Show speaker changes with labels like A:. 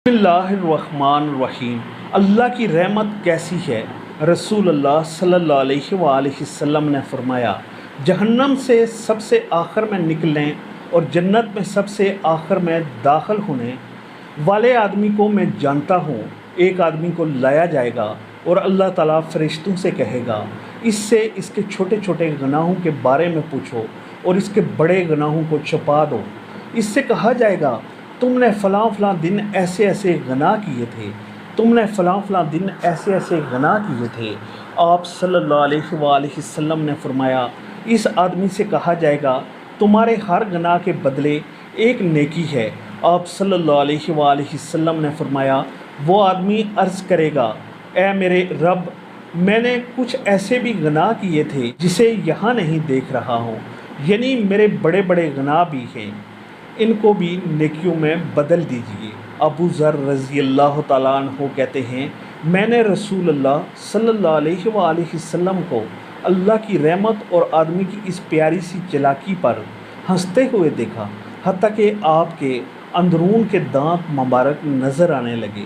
A: बिस्मिल्लाहिर्रहमानिर्रहीम। अल्लाह की रहमत कैसी है। रसूल अल्लाह सल्लल्लाहु अलैहि वसल्लम ने फरमाया, जहन्नम से सबसे आखिर में निकलने और जन्नत में सबसे आखिर में दाखिल होने वाले आदमी को मैं जानता हूँ। एक आदमी को लाया जाएगा और अल्लाह ताला फरिश्तों से कहेगा, इससे इसके छोटे छोटे गुनाहों के बारे में पूछो और इसके बड़े गुनाहों को छुपा दो। इससे कहा जाएगा, तुमने फ़लाँ फ़लाँ दिन ऐसे ऐसे गुनाह किए थे, तुमने फ़लाँ फ़लाँ दिन ऐसे ऐसे गुनाह किए थे। आप सल्लल्लाहु अलैहि वसल्लम ने फरमाया, इस आदमी से कहा जाएगा, तुम्हारे हर गुनाह के बदले एक नेकी है। आप सल्लल्लाहु अलैहि वसल्लम ने फरमाया, वो आदमी अर्ज़ करेगा, ऐ मेरे रब, मैंने कुछ ऐसे भी गुनाह किए थे जिसे यहाँ नहीं देख रहा हूँ, यानी मेरे बड़े बड़े गुनाह भी हैं, इनको भी नेकियों में बदल दीजिए। अबू ज़र रज़ी अल्लाह तआला अन्हु कहते हैं, मैंने रसूल अल्लाह सल्लल्लाहु अलैहि वसल्लम को अल्लाह की रहमत और आदमी की इस प्यारी सी चालाकी पर हंसते हुए देखा, हत्ता कि आपके अंदरून के दांत मुबारक नज़र आने लगे।